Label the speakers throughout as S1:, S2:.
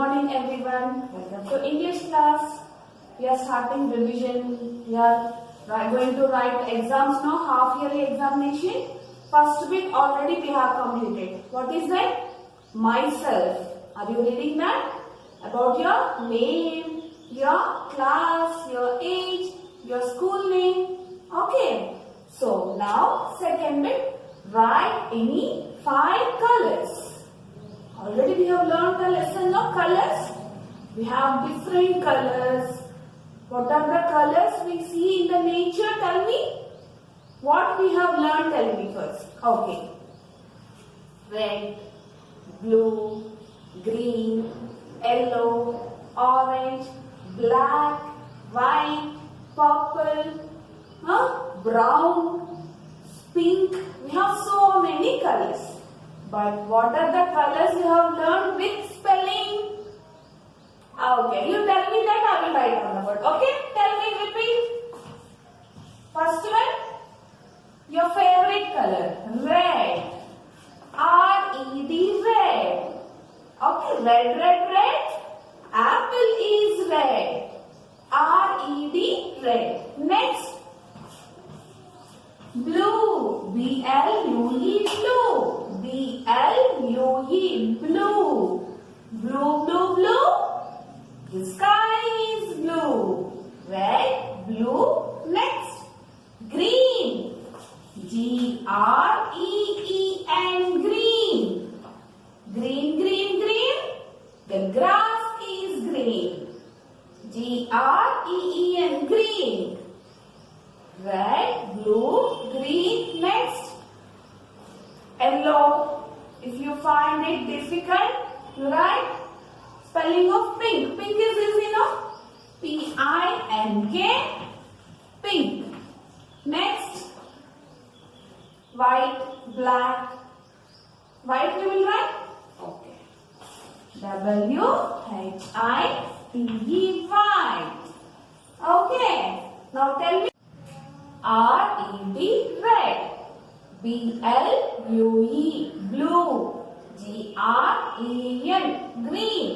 S1: morning everyone. Welcome to English class. We are starting revision. We are going to write exams now, half yearly examination. First week already we have completed. What is that? Myself. Are you reading that? About your name, your class, your age, your school name. Okay. So now second bit, write any 5 colors. Already we have learned the lesson of colors. We have different colors. What are the colors we see in the nature? Tell me. What we have learned, tell me first. Okay. Red, blue, green, yellow, orange, black, white, purple, brown, pink. We have so many colors. But what are the colors you have learned with spelling? Okay, you tell me that, I will write on the board. Okay, tell me, repeat. First one, your favorite color, red. R-E-D, red. Okay, red, red, red. Apple is red. R-E-D, red. Next, blue. B-L-U-E, blue. B-L-U-E, blue. Blue, blue, blue. The sky is blue. Red, blue. Next, green. G-R-E-E-N, green. Green, green, green. The grass is green. G-R-E-E-N, green. Red, blue, green. Next, yellow. If you find it difficult, you write spelling of pink. Pink is easy, no? P-I-N-K, pink. Next, white, black. White we will write? Okay. W-H-I-T-E, white. Okay. Now tell me. R-E-D, red. B-L-U-E, blue. G-R-E-N, green.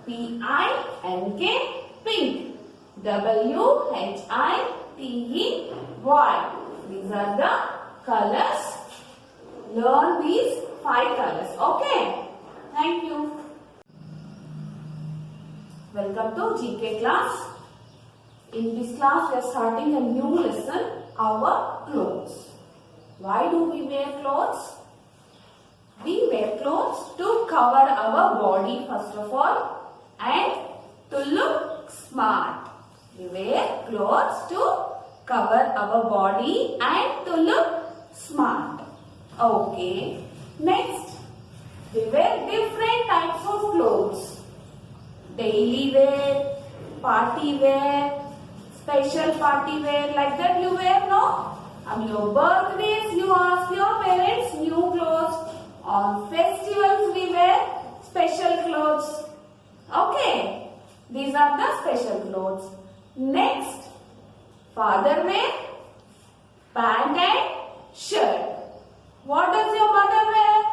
S1: P-I-N-K, pink. W-H-I-T-E, white. These are the colors. Learn these 5 colors. Okay. Thank you. Welcome to GK class. In this class, we are starting a new lesson, our clothes. Why do we wear clothes? We wear clothes to cover our body first of all and to look smart. We wear clothes to cover our body and to look smart. Okay. Next, we wear different types of clothes. Daily wear, party wear, special party wear, like that you wear, no? On your birthdays, you ask your parents new clothes. On festivals, we wear special clothes. Okay, these are the special clothes. Next, father wear pant and shirt. What does your mother wear?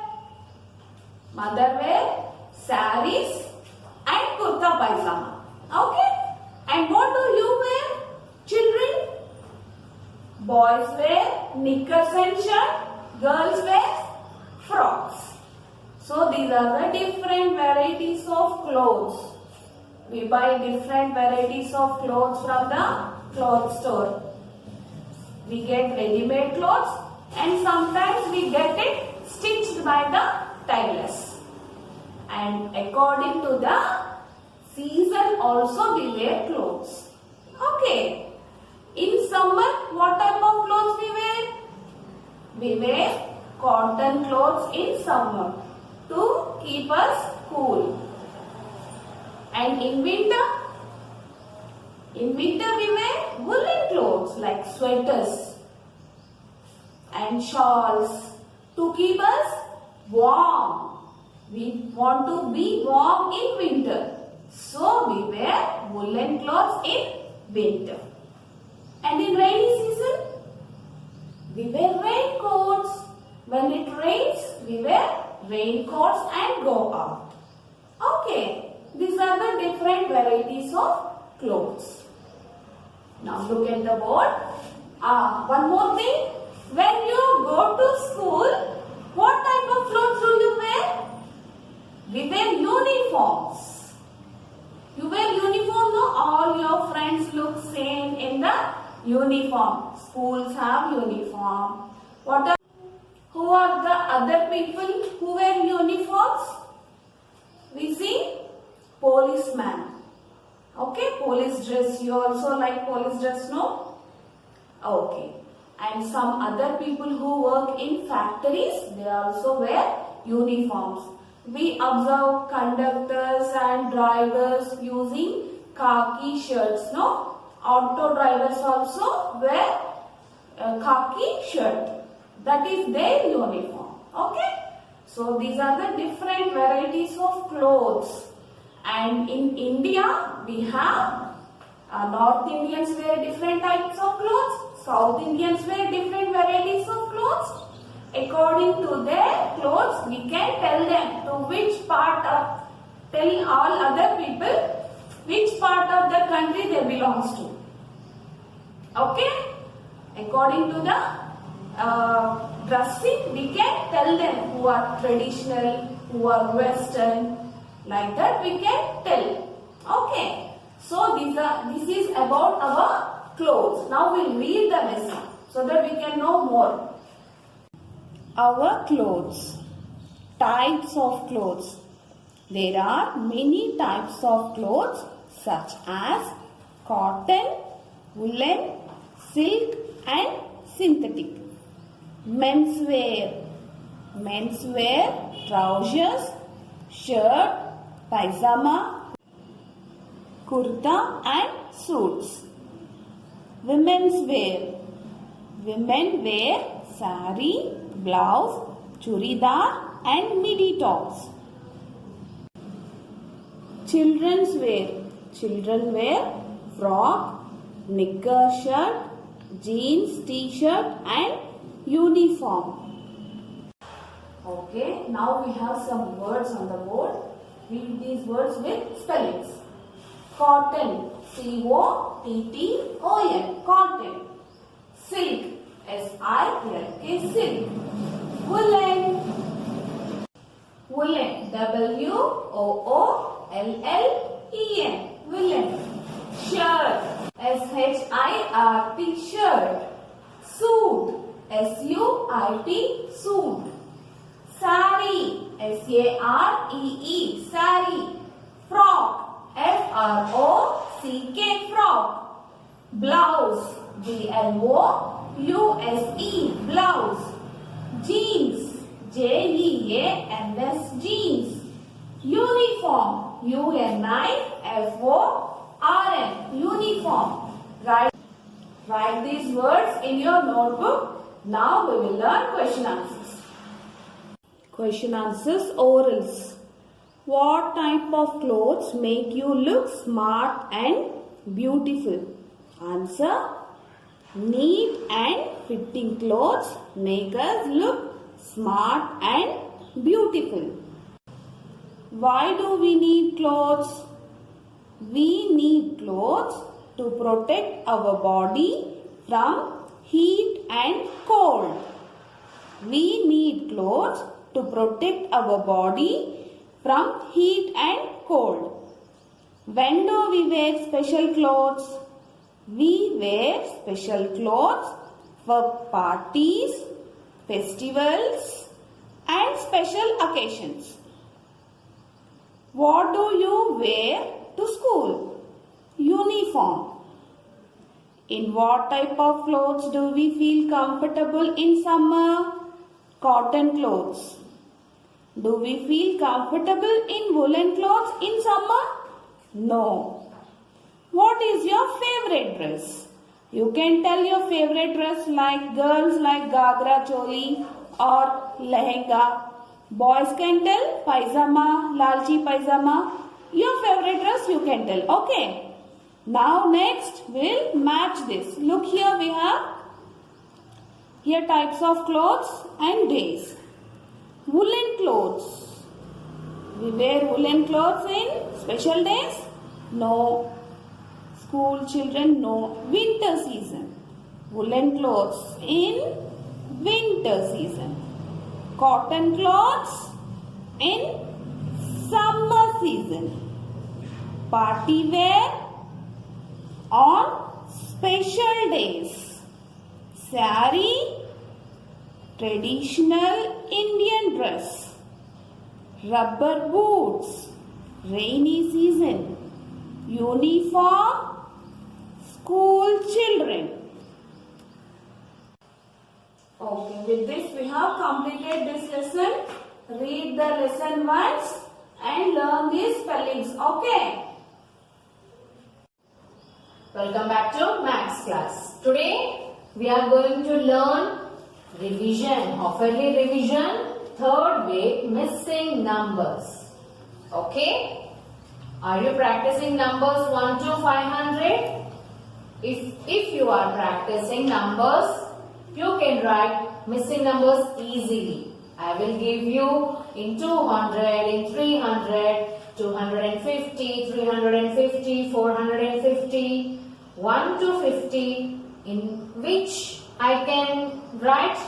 S1: Mother wear saris and kurta pajama. Okay, and what do you wear, children? Boys wear knickers and shirt. Girls wear frocks. So these are the different varieties of clothes. We buy different varieties of clothes from the clothes store. We get ready-made clothes and sometimes we get it stitched by the tailors. And according to the season also we wear clothes. Okay. In summer, what type of clothes we wear? We wear cotton clothes in summer to keep us cool. And in winter we wear woolen clothes like sweaters and shawls to keep us warm. We want to be warm in winter. So we wear woolen clothes in winter. And in rainy season, we wear raincoats. When it rains, we wear raincoats and go out. Okay. are the different varieties of clothes. Now look at the board. One more thing. When you go to school, what type of clothes do you wear? We wear uniforms. You wear uniform, no? All your friends look same in the uniform. Schools have uniform. Who are the other people who wear uniforms? We see policeman. Okay, police dress. You also like police dress, no? Okay. And some other people who work in factories, they also wear uniforms. We observe conductors and drivers using khaki shirts, no? Auto drivers also wear khaki shirt. That is their uniform. Okay? So these are the different varieties of clothes. And in India, we have North Indians wear different types of clothes. South Indians wear different varieties of clothes. According to their clothes, we can tell them to which part of, tell all other people which part of the country they belongs to. Okay? According to the dressing, we can tell them who are traditional, who are western. Like that we can tell. Okay. So this is about our clothes. Now we'll read the lesson so that we can know more. Our clothes. Types of clothes. There are many types of clothes such as cotton, woolen, silk and synthetic. Menswear. Menswear, trousers, shirt, pajama, kurta and suits. Women's wear. Women wear sari, blouse, churidar and midi tops. Children's wear. Children wear frock, knicker shirt, jeans, t-shirt and uniform. Okay, now we have some words on the board. Read these words with spellings. Cotton, C-O-T-T-O-N, cotton. Silk, S-I-L-K, silk. Woolen, woolen, W-O-O-L-L-E-N, woolen. Shirt, S-H-I-R-T, shirt. Suit, S-U-I-T, suit. Sari, S-A-R-E-E, sari. Frock, F-R-O-C-K, frock. Blouse, B-L-O-U-S-E, blouse. Jeans, J-E-A-N-S, jeans. Uniform, U-N-I-F-O-R-M, uniform. Write these words in your notebook. Now we will learn question answers. Question answers orals. What type of clothes make you look smart and beautiful? Answer. Neat and fitting clothes make us look smart and beautiful. Why do we need clothes? We need clothes to protect our body from heat and cold. We need clothes to protect our body from heat and cold. When do we wear special clothes? We wear special clothes for parties, festivals and special occasions. What do you wear to school? Uniform. In what type of clothes do we feel comfortable in summer? Cotton clothes. Do we feel comfortable in woolen clothes in summer? No. What is your favorite dress? You can tell your favorite dress like girls like Gagra Choli or Lehenga. Boys can tell Paisama, Lalchi Paisama. Your favorite dress you can tell. Okay. Now next we'll match this. Look here we have here types of clothes and days. Woolen clothes. We wear woolen clothes in special days? No. School children know winter season. Woolen clothes in winter season. Cotton clothes in summer season. Party wear on special days. Sari, traditional Indian dress. Rubber boots, rainy season. Uniform, school children. Okay, with this we have completed this lesson. Read the lesson once and learn these spellings. Okay. Welcome back to Maths class. Today we are going to learn revision, half-yearly revision, third week, missing numbers. Okay? Are you practicing numbers 1 to 500? If you are practicing numbers, you can write missing numbers easily. I will give you in 200, in 300, 250, 350, 450, 1 to 50, in which I can write.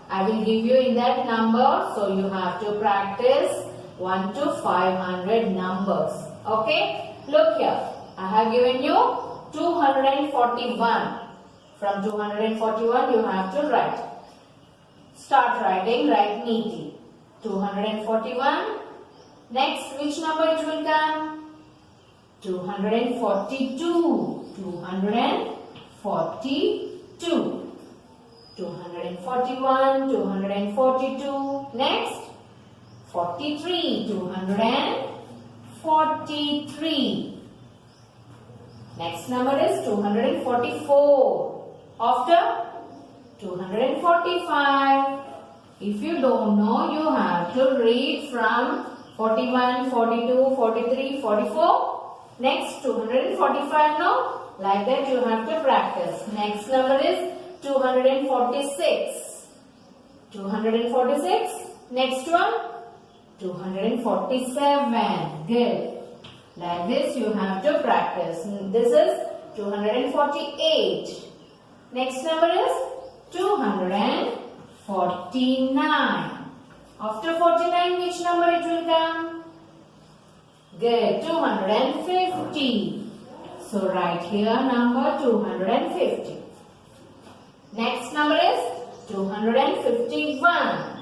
S1: I will give you in that number, so you have to practice 1 to 500 numbers. Okay? Look here. I have given you 241. From 241 you have to write. Start writing, write neatly. 241. Next, which number it will come? 242. 242. 241, 242. Next, 43. 243. Next number is 244. After 245. If you don't know, you have to read from 41, 42, 43, 44. Next 245 now. Like that you have to practice. Next number is 246. 246. Next one 247. Good. Like this you have to practice. This is 248. Next number is 249. After 49, which number it will come? Good. 250. So write here number 250. Next number is 251.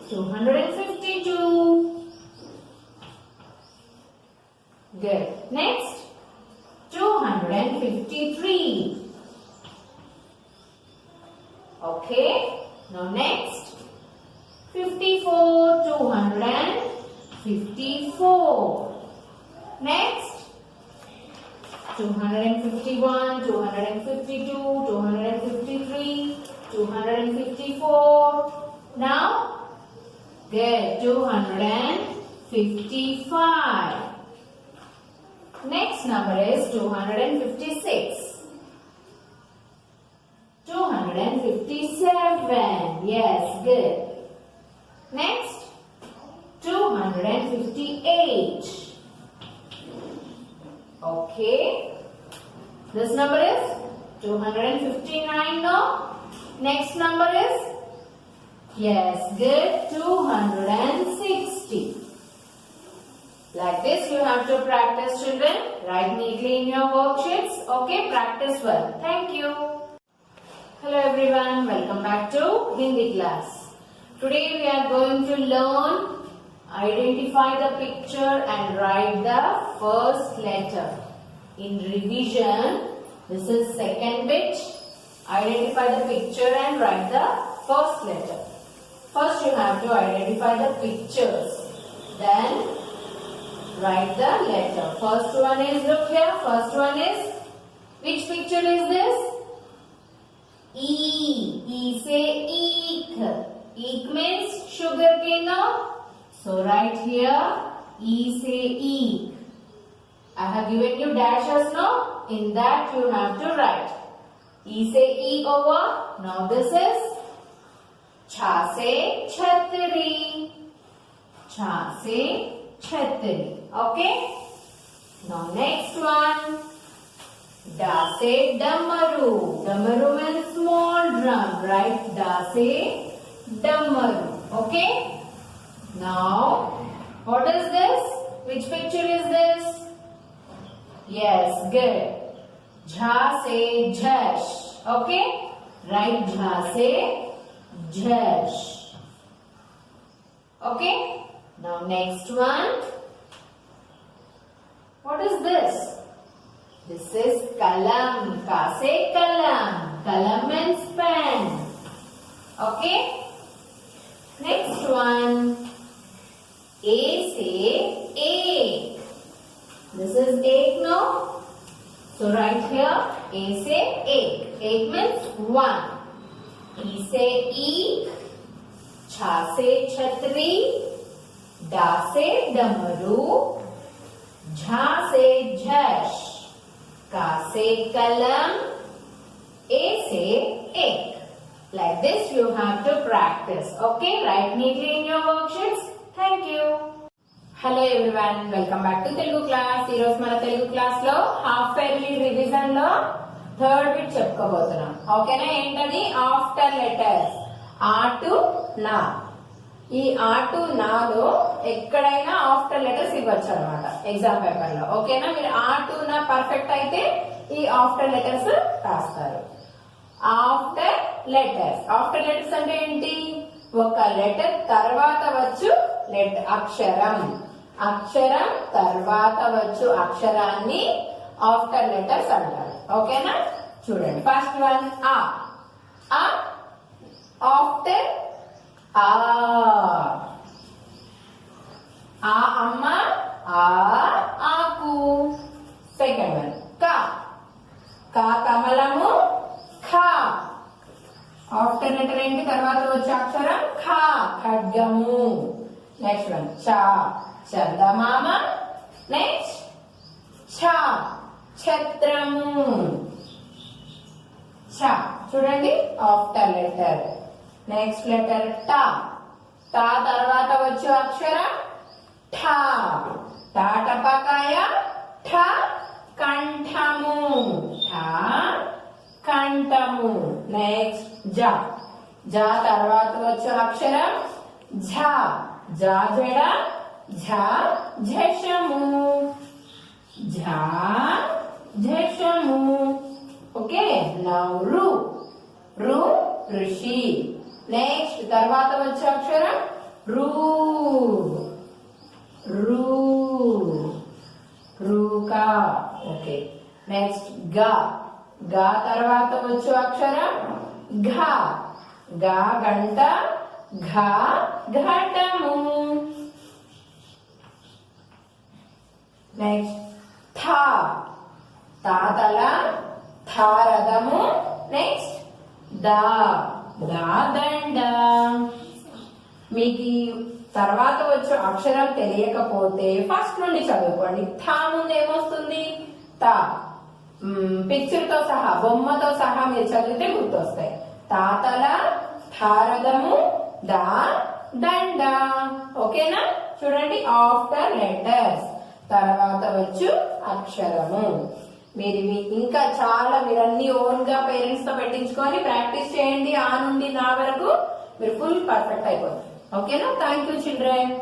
S1: 252. Good. Next, 253. Okay. Now next, 54. 254. Next, 251, 252, 253, 254. Now, good. 255. Next number is 256. 257. Yes, good. Next, 258. Okay. This number is 259 now. Next number is, yes, good, 260. Like this you have to practice, children. Write neatly in your worksheets. Okay, practice well. Thank you. Hello everyone, welcome back to Hindi class. Today we are going to learn, identify the picture and write the first letter. In revision, this is second bit. Identify the picture and write the first letter. First you have to identify the pictures. Then write the letter. First one is, look here, first one is, which picture is this? E. E say eek. Eek means sugar cane now. So write here, E say eek. I have given you dashes now. In that you have to write. E say eek over. Now this is cha say chhatri. Cha say chhatri. Okay. Now next one. Da se damaru. Damaru means small drum, right? Da se damaru. Okay. Now, what is this? Which picture is this? Yes, good. Jha se jhash. Okay. Right, jha se jhash. Okay. Now next one. What is this? This is kalam. Ka se kalam. Kalam means pen. Okay. Next one. A se egg. This is egg, no? So right here, A se egg. Egg means one. E se eek. Cha se chhatri. Da se damaru. Jha se jhash. Ka se kalam. A se egg. Like this you have to practice. Okay, write neatly in your worksheets. Thank you. Hello everyone, welcome back to Telugu class. ఈ రోజు మన Telugu class లో half yearly revision లో third bit చెప్పుకోబోతున్నాం. ఓకేనా? ఏంటది? After letters. ఆ to నా. ఈ ఆ టు నాలో ఎక్కడైనా ఆఫ్టర్ లెటర్స్ ఇవ్వచ్చు అనమాట ఎగ్జామ్ పేపర్ లో. ఓకేనా? మీరు ఆ టు నా పర్ఫెక్ట్ అయితే ఈ ఆఫ్టర్ లెటర్స్ రాస్తారు. After letters. ఆఫ్టర్ లెటర్స్ అంటే ఏంటి? ఒక లెటర్ తర్వాత వచ్చు అక్షరం. అక్షరం తర్వాత వచ్చు అక్షరాన్ని ఆఫ్టర్ లెటర్స్ అంటారు. ఓకేనా? చూడండి, ఫస్ట్ వన్ ఆ. ఆఫ్టర్ ఆ. ఆ అమ్మ ఆ ఆకు. సెకండ్ వన్ కా. కా కమలము ఖా. ఆఫ్టర్ లెటర్ ఏంటి? తర్వాత వచ్చే అక్షరం ఖా. ఖడ్గము. నెక్స్ట్ వన్ చా. చందమామ. నెక్స్ట్ ఛా. ఛత్రము. ఛా. చూడండి, ఆఫ్టర్ లెటర్. నెక్స్ట్ లెటర్ టా. టా తర్వాత వచ్చే అక్షరం ఠా. టా టపకాయ. ఠా కంఠము. ఠా కంఠము. నెక్స్ట్ జా. జా తర్వాత వచ్చే అక్షరం ఝా. జా జడ. ఝా ఝషము. ఝా ఝషము. ఓకే. నౌ రు. రు ఋషి. నెక్స్ట్ తర్వాత వచ్చే అక్షరం రూ. రూ రూకా. ఓకే. నెక్స్ట్ గా. గా తర్వాత వచ్చే అక్షరం ఘా. గా గంట. ఘా ఘటము. నెక్స్ట్ థా. తా తల. థా రథము. నెక్స్ట్ దా. దా దండ. మీకు ఈ తర్వాత వచ్చే అక్షరం తెలియకపోతే ఫస్ట్ నుండి చదువుకోండి. థా ముందు ఏమొస్తుంది? తా. పిక్చర్ తో సహా, బొమ్మతో సహా మీరు చదివితే గుర్తొస్తాయి. తాతల. థారథము. దా దండ. ఓకేనా? చూడండి, ఆఫ్టర్ లెటర్స్ తర్వాత వచ్చు అక్షరము. మీరు ఇంకా చాలా మీరన్నీ ఓన్ గా పేరెంట్స్ తో పెట్టించుకొని ప్రాక్టీస్ చేయండి. ఆ నుండి నా వరకు మీరు ఫుల్ పర్ఫెక్ట్ అయిపోతారు. ఓకేనా? Thank you children.